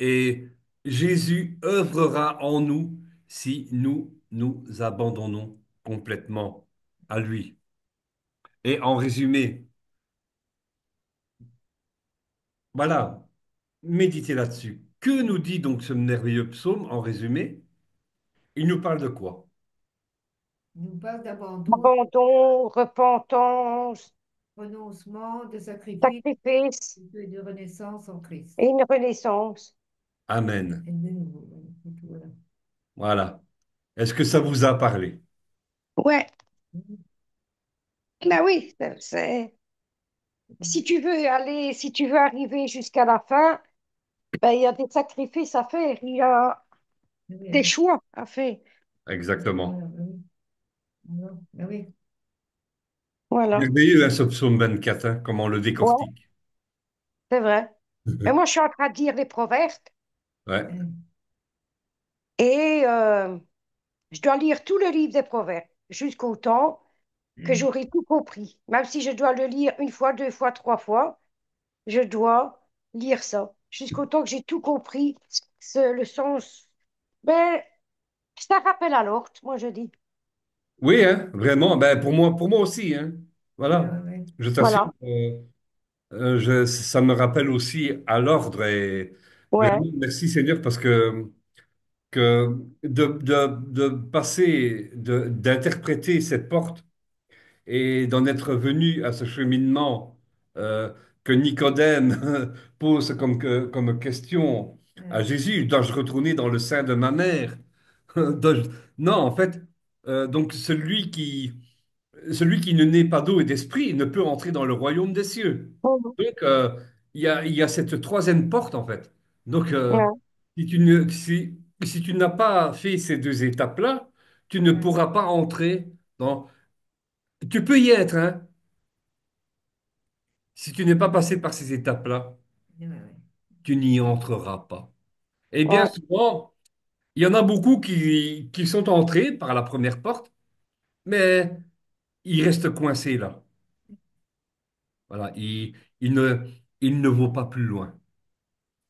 Et Jésus œuvrera en nous si nous nous abandonnons complètement à lui. Et en résumé, voilà, méditez là-dessus. Que nous dit donc ce merveilleux psaume en résumé? Il nous parle de quoi? Il nous parle d'abandon, Abandon, repentance, renoncement, de sacrifice sacrifice et de renaissance en Christ. et une renaissance. Amen. Et de nouveau, voilà. Voilà. Est-ce que ça vous a parlé? Ouais, Voilà. ben oui, si tu veux aller, si tu veux arriver jusqu'à la fin, ben, il y a des sacrifices à faire, il y a Oui, des oui, choix à faire. Exactement. voilà, oui. Voilà, ah oui. Voilà. Merveilleux, hein, ce psaume 24, hein, comment on le Ouais, décortique. c'est vrai. Mais moi, je suis en train de lire les proverbes Ouais. et je dois lire tout le livre des proverbes jusqu'au temps que j'aurai tout compris. Même si je dois le lire une fois, deux fois, trois fois, je dois lire ça jusqu'au temps que j'ai tout compris, le sens. Ben, ça rappelle à l'ordre, moi je dis. Oui, hein, vraiment. Ben, pour moi aussi, hein. Ouais, Voilà. ouais, ouais. Je t'assure. Voilà. Ça me rappelle aussi à l'ordre et Ouais. vraiment merci Seigneur parce que de passer, d'interpréter cette porte et d'en être venu à ce cheminement que Nicodème pose comme question à Ouais. Jésus. Dois-je retourner dans le sein de ma mère? Non, en fait, donc celui qui ne naît pas d'eau et d'esprit ne peut entrer dans le royaume des cieux. Mhm. Donc, il y a cette troisième porte, en fait. Donc, Ouais. si tu n'as pas fait ces deux étapes-là, tu ne Ouais. pourras pas entrer dans... Tu peux y être, hein, si tu n'es pas passé par ces étapes-là, Ouais. Ouais. tu n'y entreras pas. Et bien Ouais. souvent, il y en a beaucoup qui sont entrés par la première porte, mais ils restent coincés là. Voilà, ils ne vont pas plus loin.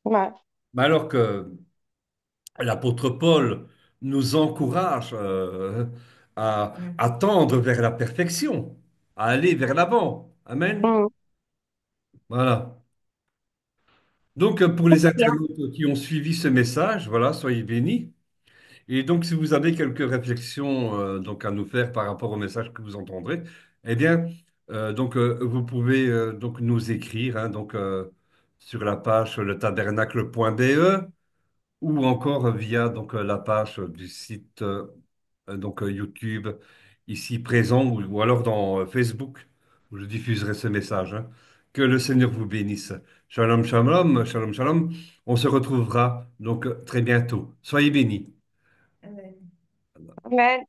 Ouais. Mais alors que l'apôtre Paul nous encourage Ouais. à tendre vers la perfection, à aller vers l'avant. Amen. Mhm. Voilà. Donc, pour Très les bien. internautes qui ont suivi ce message, voilà, soyez bénis. Et donc, si vous avez quelques réflexions donc à nous faire par rapport au message que vous entendrez, eh bien, vous pouvez donc nous écrire hein, sur la page letabernacle.be ou encore via la page du site YouTube ici présent ou alors dans Facebook où je diffuserai ce message. Hein. Que le Seigneur vous bénisse. Shalom, shalom, shalom, shalom. On se retrouvera donc très bientôt. Soyez bénis. Ouais. Amen.